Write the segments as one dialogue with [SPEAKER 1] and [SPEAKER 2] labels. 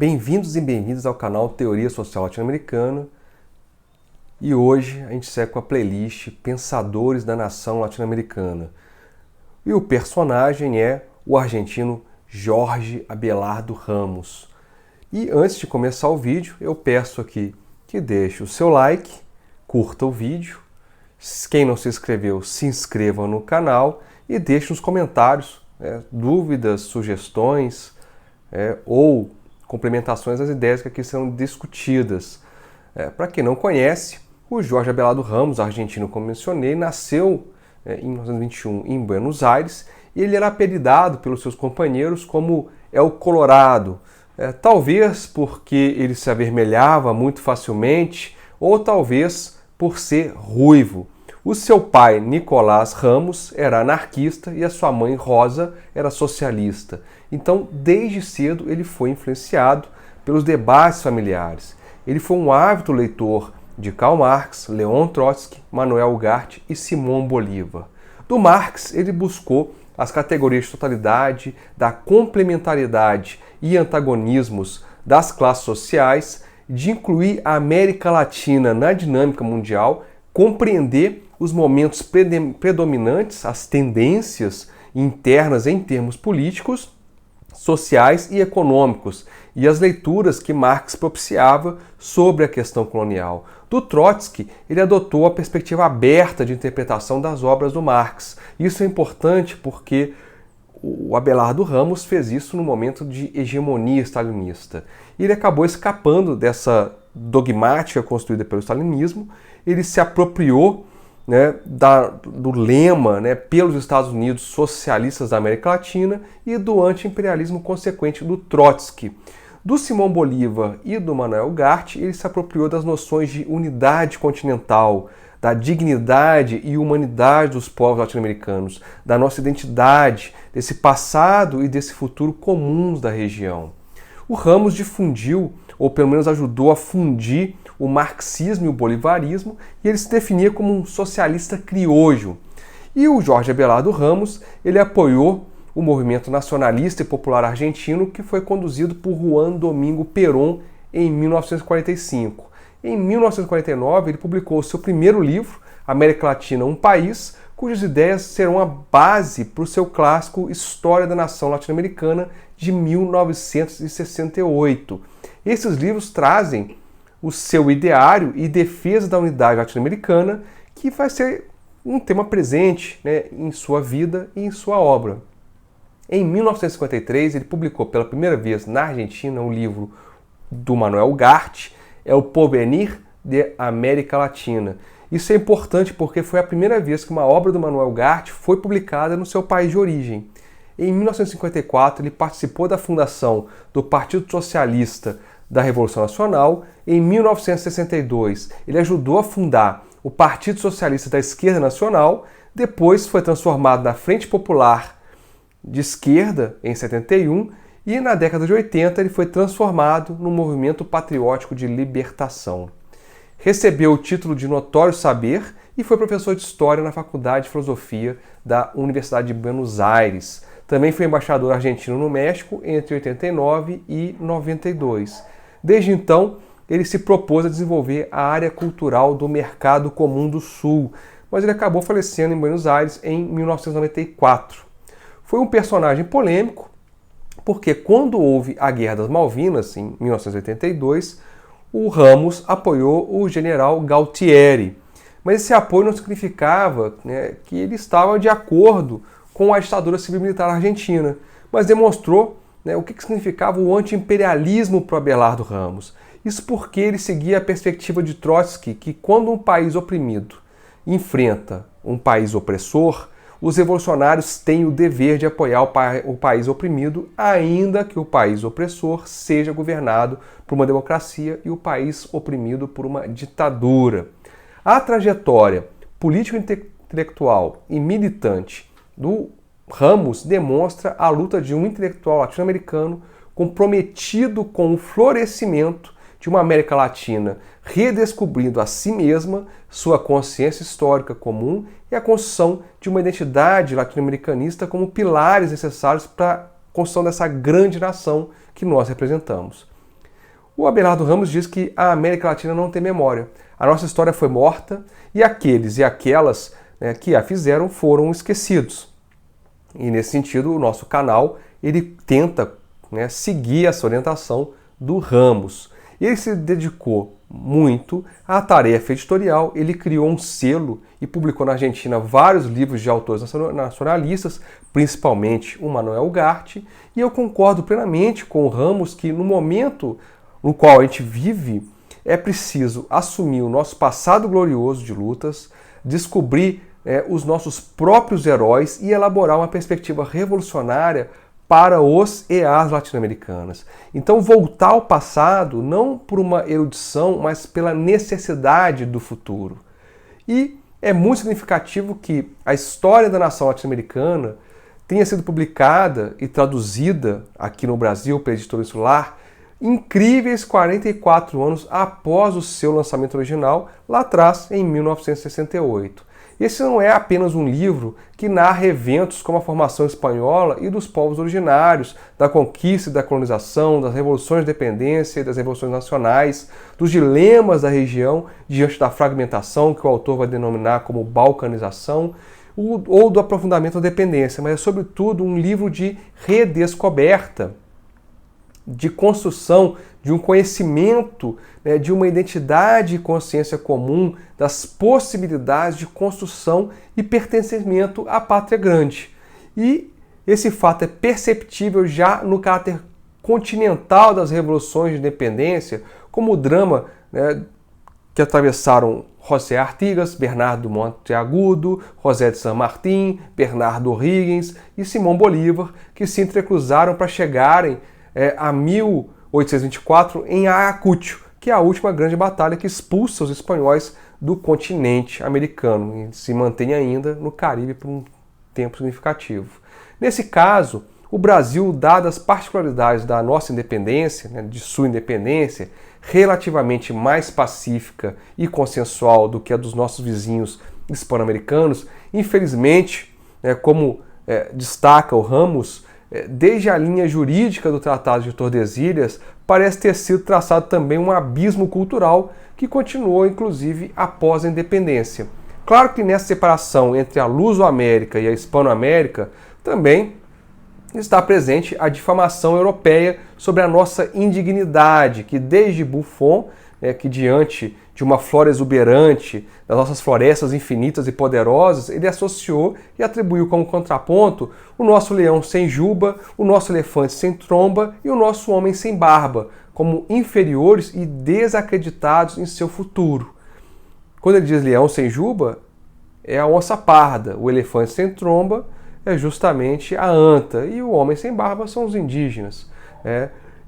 [SPEAKER 1] Bem-vindos e bem-vindas ao canal Teoria Social Latino-Americana. E hoje a gente segue com a playlist Pensadores da Nação Latino-Americana. E o personagem é o argentino Jorge Abelardo Ramos. E antes de começar o vídeo, eu peço aqui que deixe o seu like, curta o vídeo. Quem não se inscreveu, se inscreva no canal e deixe nos comentários dúvidas, sugestões ou complementações às ideias que aqui serão discutidas. Para quem não conhece, o Jorge Abelardo Ramos, argentino, como mencionei, nasceu em 1921 em Buenos Aires e ele era apelidado pelos seus companheiros como El Colorado, talvez porque ele se avermelhava muito facilmente ou talvez por ser ruivo. O seu pai, Nicolás Ramos, era anarquista e a sua mãe, Rosa, era socialista. Então, desde cedo, ele foi influenciado pelos debates familiares. Ele foi um ávido leitor de Karl Marx, Leon Trotsky, Manuel Ugarte e Simão Bolívar. Do Marx, ele buscou as categorias de totalidade, da complementariedade e antagonismos das classes sociais, de incluir a América Latina na dinâmica mundial, compreender os momentos predominantes, as tendências internas em termos políticos, sociais e econômicos, e as leituras que Marx propiciava sobre a questão colonial. Do Trotsky, ele adotou a perspectiva aberta de interpretação das obras do Marx. Isso é importante porque o Abelardo Ramos fez isso no momento de hegemonia stalinista. E ele acabou escapando dessa dogmática construída pelo stalinismo, ele se apropriou do lema pelos Estados Unidos socialistas da América Latina e do anti-imperialismo consequente do Trotsky. Do Simão Bolívar e do Manuel Ugarte, ele se apropriou das noções de unidade continental, da dignidade e humanidade dos povos latino-americanos, da nossa identidade, desse passado e desse futuro comuns da região. O Ramos difundiu, ou pelo menos ajudou a fundir, o marxismo e o bolivarismo, e ele se definia como um socialista criollo. E o Jorge Abelardo Ramos, ele apoiou o movimento nacionalista e popular argentino que foi conduzido por Juan Domingo Perón em 1945. Em 1949, ele publicou o seu primeiro livro, América Latina, um País, cujas ideias serão a base para o seu clássico História da Nação Latino-Americana de 1968. Esses livros trazem o seu ideário e defesa da unidade latino-americana, que vai ser um tema presente em sua vida e em sua obra. Em 1953, ele publicou pela primeira vez na Argentina um livro do Manuel Ugarte, O Porvenir de América Latina. Isso é importante porque foi a primeira vez que uma obra do Manuel Ugarte foi publicada no seu país de origem. Em 1954, ele participou da fundação do Partido Socialista da Revolução Nacional. Em 1962, ele ajudou a fundar o Partido Socialista da Esquerda Nacional. Depois foi transformado na Frente Popular de Esquerda, em 71, e na década de 80 ele foi transformado no Movimento Patriótico de Libertação. Recebeu o título de Notório Saber e foi professor de História na Faculdade de Filosofia da Universidade de Buenos Aires. Também foi embaixador argentino no México entre 89 e 92. Desde então, ele se propôs a desenvolver a área cultural do Mercado Comum do Sul, mas ele acabou falecendo em Buenos Aires em 1994. Foi um personagem polêmico, porque quando houve a Guerra das Malvinas, em 1982, o Ramos apoiou o general Galtieri. Mas esse apoio não significava que ele estava de acordo com a ditadura civil-militar argentina, mas demonstrou o que significava o anti-imperialismo para o Abelardo Ramos. Isso porque ele seguia a perspectiva de Trotsky, que quando um país oprimido enfrenta um país opressor, os revolucionários têm o dever de apoiar o país oprimido, ainda que o país opressor seja governado por uma democracia e o país oprimido por uma ditadura. A trajetória político-intelectual e militante do Ramos demonstra a luta de um intelectual latino-americano comprometido com o florescimento de uma América Latina, redescobrindo a si mesma, sua consciência histórica comum e a construção de uma identidade latino-americanista como pilares necessários para a construção dessa grande nação que nós representamos. O Abelardo Ramos diz que a América Latina não tem memória. A nossa história foi morta e aqueles e aquelas, né, que a fizeram foram esquecidos. E nesse sentido, o nosso canal ele tenta, né, seguir essa orientação do Ramos. Ele se dedicou muito à tarefa editorial, ele criou um selo e publicou na Argentina vários livros de autores nacionalistas, principalmente o Manuel Ugarte, e eu concordo plenamente com o Ramos que no momento no qual a gente vive, é preciso assumir o nosso passado glorioso de lutas, descobrir os nossos próprios heróis e elaborar uma perspectiva revolucionária para os e as latino-americanas. Então, voltar ao passado não por uma erudição, mas pela necessidade do futuro. E é muito significativo que a história da nação latino-americana tenha sido publicada e traduzida aqui no Brasil pela Editora Insular incríveis 44 anos após o seu lançamento original, lá atrás, em 1968. Esse não é apenas um livro que narra eventos como a formação espanhola e dos povos originários, da conquista e da colonização, das revoluções de independência e das revoluções nacionais, dos dilemas da região diante da fragmentação, que o autor vai denominar como balcanização, ou do aprofundamento da dependência, mas é sobretudo um livro de redescoberta, de construção de um conhecimento, né, de uma identidade e consciência comum, das possibilidades de construção e pertencimento à pátria grande. E esse fato é perceptível já no caráter continental das revoluções de independência, como o drama, né, que atravessaram José Artigas, Bernardo Monteagudo, José de San Martín, Bernardo O'Higgins e Simão Bolívar, que se entrecruzaram para chegarem a 1824 em Ayacucho, que é a última grande batalha que expulsa os espanhóis do continente americano e se mantém ainda no Caribe por um tempo significativo. Nesse caso, o Brasil, dadas as particularidades da nossa independência, né, de sua independência, relativamente mais pacífica e consensual do que a dos nossos vizinhos hispano-americanos, infelizmente, como destaca o Ramos, desde a linha jurídica do Tratado de Tordesilhas, parece ter sido traçado também um abismo cultural que continuou, inclusive, após a independência. Claro que nessa separação entre a Luso-América e a Hispano-América também está presente a difamação europeia sobre a nossa indignidade, que desde Buffon, que diante de uma flora exuberante, das nossas florestas infinitas e poderosas, ele associou e atribuiu como contraponto o nosso leão sem juba, o nosso elefante sem tromba e o nosso homem sem barba, como inferiores e desacreditados em seu futuro. Quando ele diz leão sem juba, é a onça parda, o elefante sem tromba é justamente a anta, e o homem sem barba são os indígenas.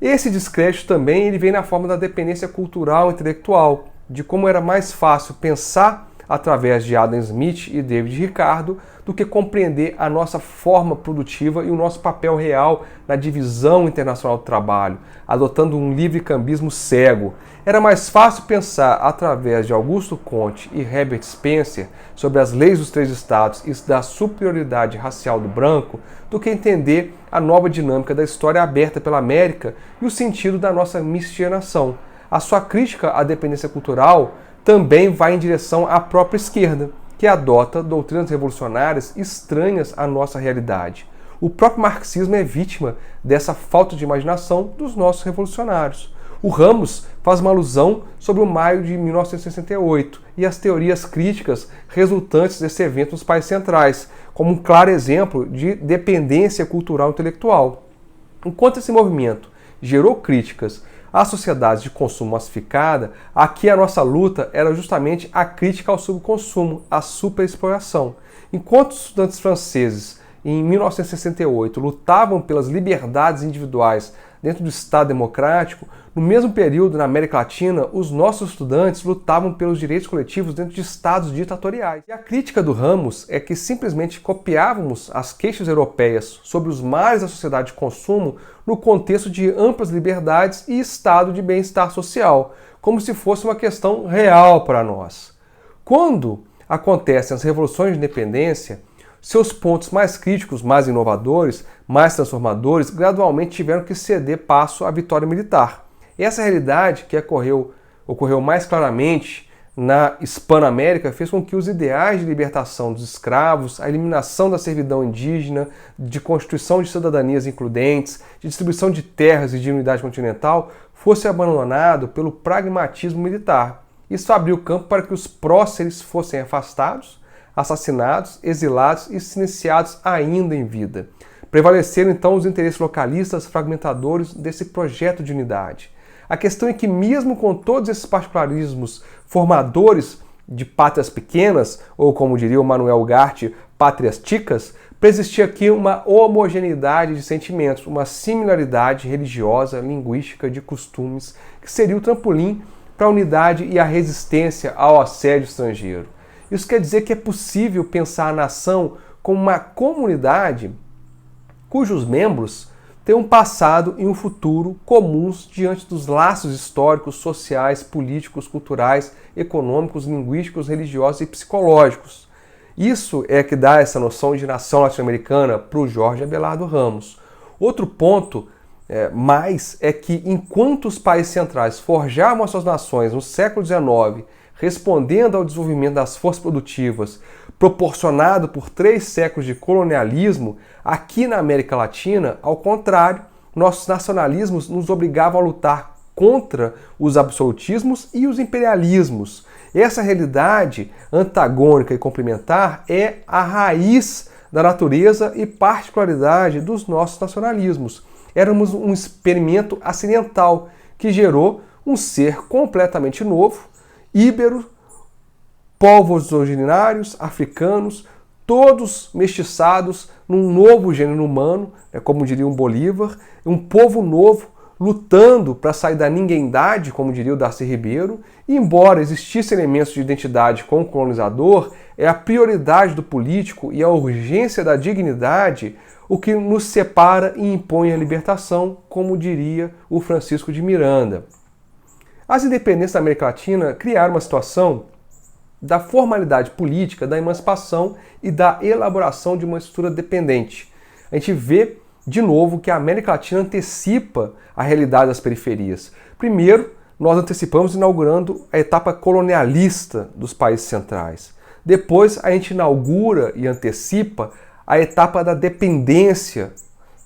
[SPEAKER 1] Esse descrédito também ele vem na forma da dependência cultural e intelectual, de como era mais fácil pensar através de Adam Smith e David Ricardo do que compreender a nossa forma produtiva e o nosso papel real na divisão internacional do trabalho, adotando um livre-cambismo cego. Era mais fácil pensar através de Augusto Comte e Herbert Spencer sobre as leis dos três estados e da superioridade racial do branco do que entender a nova dinâmica da história aberta pela América e o sentido da nossa miscigenação. A sua crítica à dependência cultural também vai em direção à própria esquerda, que adota doutrinas revolucionárias estranhas à nossa realidade. O próprio marxismo é vítima dessa falta de imaginação dos nossos revolucionários. O Ramos faz uma alusão sobre o maio de 1968 e as teorias críticas resultantes desse evento nos países centrais, como um claro exemplo de dependência cultural e intelectual. Enquanto esse movimento gerou críticas às sociedades de consumo massificada, aqui a nossa luta era justamente a crítica ao subconsumo, à superexploração. Enquanto os estudantes franceses, em 1968, lutavam pelas liberdades individuais dentro do Estado democrático, no mesmo período, na América Latina, os nossos estudantes lutavam pelos direitos coletivos dentro de estados ditatoriais. E a crítica do Ramos é que simplesmente copiávamos as queixas europeias sobre os males da sociedade de consumo no contexto de amplas liberdades e estado de bem-estar social, como se fosse uma questão real para nós. Quando acontecem as revoluções de independência, seus pontos mais críticos, mais inovadores, mais transformadores, gradualmente tiveram que ceder passo à vitória militar. Essa realidade que ocorreu mais claramente na Hispano-América fez com que os ideais de libertação dos escravos, a eliminação da servidão indígena, de constituição de cidadanias includentes, de distribuição de terras e de unidade continental fosse abandonado pelo pragmatismo militar. Isso abriu campo para que os próceres fossem afastados, assassinados, exilados e silenciados ainda em vida. Prevaleceram então os interesses localistas fragmentadores desse projeto de unidade. A questão é que, mesmo com todos esses particularismos formadores de pátrias pequenas, ou como diria o Manuel Ugarte, pátrias ticas, persistia aqui uma homogeneidade de sentimentos, uma similaridade religiosa, linguística, de costumes, que seria o trampolim para a unidade e a resistência ao assédio estrangeiro. Isso quer dizer que é possível pensar a nação como uma comunidade cujos membros têm um passado e um futuro comuns diante dos laços históricos, sociais, políticos, culturais, econômicos, linguísticos, religiosos e psicológicos. Isso é que dá essa noção de nação latino-americana para o Jorge Abelardo Ramos. Outro ponto mais é que, enquanto os países centrais forjavam as suas nações no século XIX, respondendo ao desenvolvimento das forças produtivas proporcionado por 3 séculos de colonialismo, aqui na América Latina, ao contrário, nossos nacionalismos nos obrigavam a lutar contra os absolutismos e os imperialismos. Essa realidade antagônica e complementar é a raiz da natureza e particularidade dos nossos nacionalismos. Éramos um experimento acidental que gerou um ser completamente novo, íbero, povos originários, africanos, todos mestiçados num novo gênero humano, como diria um Bolívar, um povo novo lutando para sair da ninguémidade, como diria o Darcy Ribeiro, e embora existissem elementos de identidade com o colonizador, é a prioridade do político e a urgência da dignidade o que nos separa e impõe a libertação, como diria o Francisco de Miranda. As independências da América Latina criaram uma situação da formalidade política, da emancipação e da elaboração de uma estrutura dependente. A gente vê, de novo, que a América Latina antecipa a realidade das periferias. Primeiro, nós antecipamos inaugurando a etapa colonialista dos países centrais. Depois, a gente inaugura e antecipa a etapa da dependência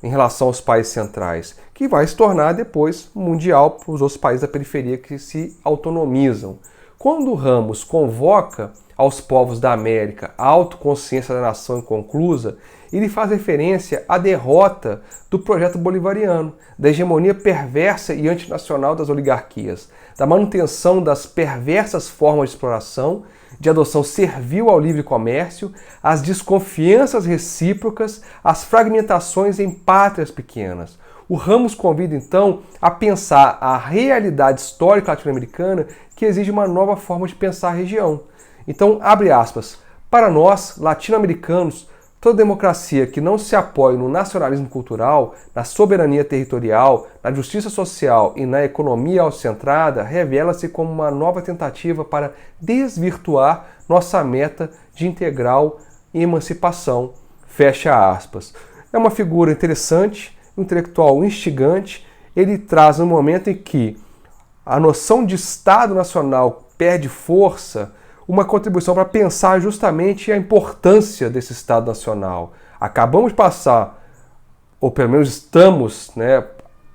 [SPEAKER 1] em relação aos países centrais, que vai se tornar depois mundial para os outros países da periferia que se autonomizam. Quando Ramos convoca aos povos da América a autoconsciência da nação inconclusa, ele faz referência à derrota do projeto bolivariano, da hegemonia perversa e antinacional das oligarquias, da manutenção das perversas formas de exploração, de adoção servil ao livre comércio, as desconfianças recíprocas, as fragmentações em pátrias pequenas. O Ramos convida, então, a pensar a realidade histórica latino-americana que exige uma nova forma de pensar a região. Então, abre aspas, para nós, latino-americanos, toda democracia que não se apoie no nacionalismo cultural, na soberania territorial, na justiça social e na economia autocentrada revela-se como uma nova tentativa para desvirtuar nossa meta de integral emancipação. Fecha aspas. É uma figura interessante, um intelectual instigante. Ele traz um momento em que a noção de Estado Nacional perde força, uma contribuição para pensar justamente a importância desse Estado Nacional. Acabamos de passar, ou pelo menos estamos,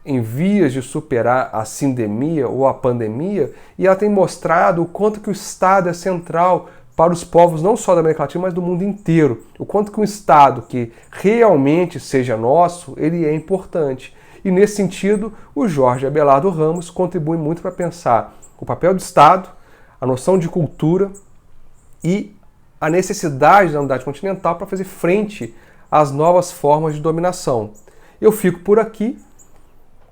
[SPEAKER 1] em vias de superar a sindemia ou a pandemia, e ela tem mostrado o quanto que o Estado é central para os povos não só da América Latina, mas do mundo inteiro. O quanto que um Estado que realmente seja nosso, ele é importante. E nesse sentido, o Jorge Abelardo Ramos contribui muito para pensar o papel do Estado, a noção de cultura e a necessidade da unidade continental para fazer frente às novas formas de dominação. Eu fico por aqui.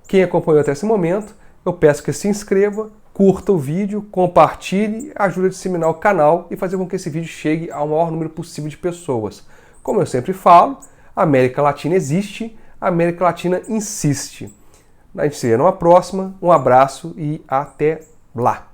[SPEAKER 1] Quem acompanhou até esse momento, eu peço que se inscreva, curta o vídeo, compartilhe, ajude a disseminar o canal e fazer com que esse vídeo chegue ao maior número possível de pessoas. Como eu sempre falo, a América Latina existe, a América Latina insiste. A gente se vê numa próxima, um abraço e até lá!